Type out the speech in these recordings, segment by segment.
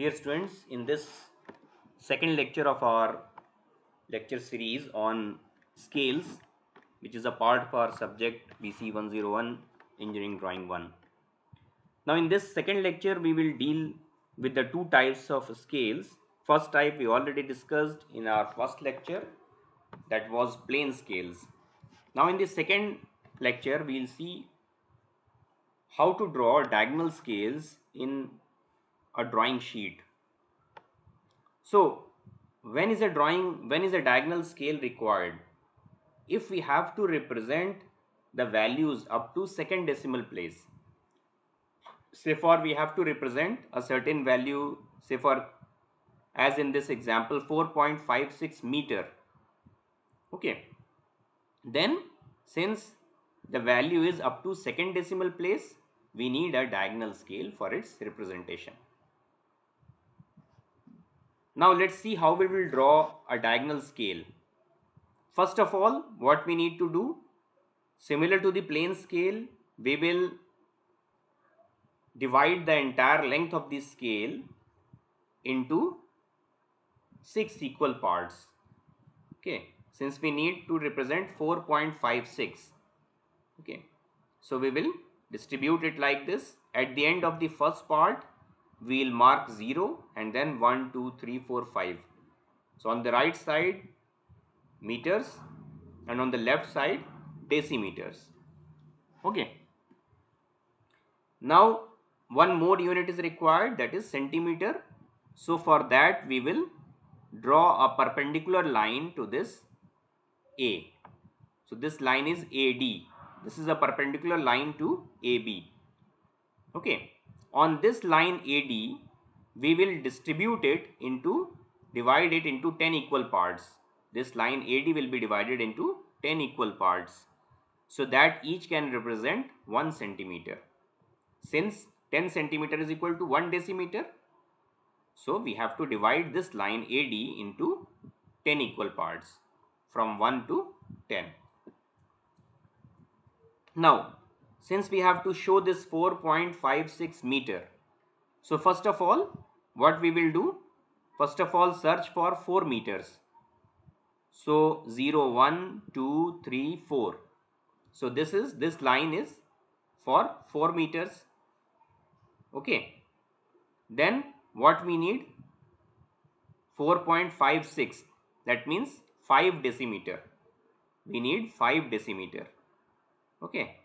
Dear students, in this second lecture of our lecture series on scales, which is a part of our subject BC 101 Engineering Drawing 1. Now, in this second lecture, we will deal with the two types of scales. First type we already discussed in our first lecture, that was plane scales. Now, in this second lecture, we will see how to draw diagonal scales in a drawing sheet. So, when is a diagonal scale required? If we have to represent the values up to second decimal place. Say for we have to represent a certain value, say for as in this example 4.56 meter. Okay. Then since the value is up to second decimal place, we need a diagonal scale for its representation. Now let's see how we will draw a diagonal scale. First of all, what we need to do, similar to the plane scale, we will divide the entire length of the scale into 6 equal parts. Okay, since we need to represent 4.56. Okay, so we will distribute it like this. At the end of the first part, we will mark 0 and then 1, 2, 3, 4, 5. So on the right side, meters, and on the left side, decimeters. Okay. Now one more unit is required, that is centimeter. So for that we will draw a perpendicular line to this A. So this line is AD. This is a perpendicular line to AB. Okay. On this line AD, we will divide it into 10 equal parts. This line AD will be divided into 10 equal parts, so that each can represent 1 centimeter. Since 10 centimeter is equal to 1 decimeter, so we have to divide this line AD into 10 equal parts from 1 to 10. Now, since we have to show this 4.56 meter, so first of all, what we will do? First of all, search for 4 meters. So 0, 1, 2, 3, 4. So this line is for 4 meters. Okay. Then what we need? 4.56. That means 5 decimeter. We need 5 decimeter. Okay.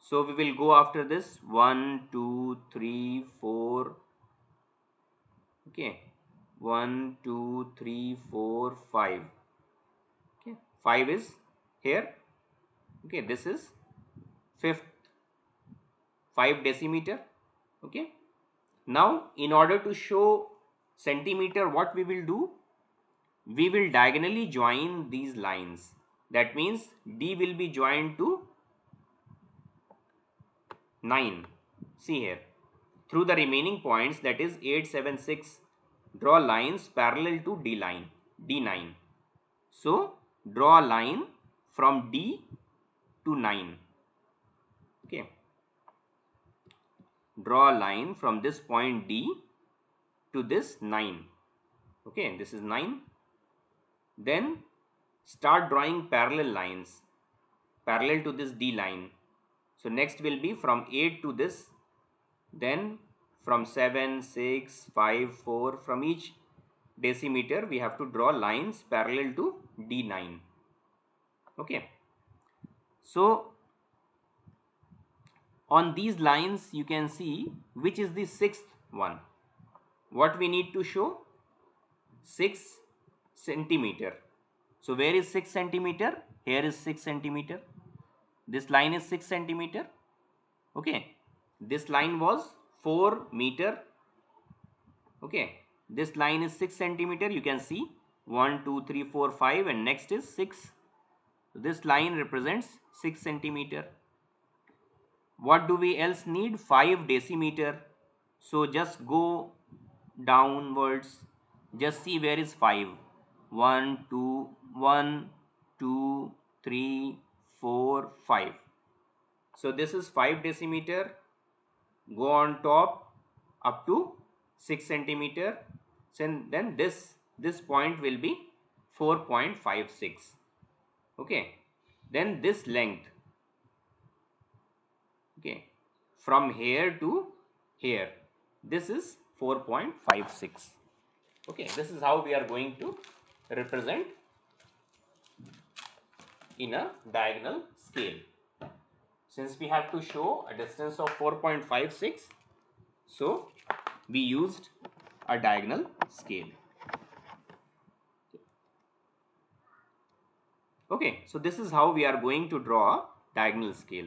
So we will go after this 1, 2, 3, 4. Okay. 1, 2, 3, 4, 5. Okay. 5 is here. Okay. This is fifth. 5 decimeter. Okay. Now in order to show centimeter, what we will do? We will diagonally join these lines. That means D will be joined to 9. See here. Through the remaining points, that is 8, 7, 6, draw lines parallel to D line, D9. So draw a line from D to 9. Okay. Draw a line from this point D to this 9. Okay, this is 9. Then start drawing parallel lines parallel to this D line. So next will be from 8 to this, then from 7, 6, 5, 4, from each decimeter we have to draw lines parallel to D9. Okay. So on these lines you can see which is the sixth one. What we need to show? 6 centimeter. So where is 6 centimeter? Here is 6 centimeter. This line is 6 centimeter. Okay. This line was 4 meter. Okay. This line is 6 centimeter. You can see 1, 2, 3, 4, 5, and next is 6. This line represents 6 centimeter. What do we else need? 5 decimeter. So just go downwards. Just see where is 5. 1, 2, 1, 2, 3, 4, 5. So this is 5 decimeter. Go on top up to 6 centimeter. Then this point will be 4.56. Okay, then this length, okay, from here to here, this is 4.56. Okay, this is how we are going to represent in a diagonal scale. Since we have to show a distance of 4.56, so we used a diagonal scale. Okay, so this is how we are going to draw a diagonal scale.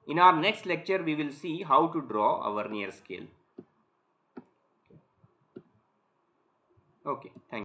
In our next lecture, we will see how to draw a vernier scale. Okay, thank you.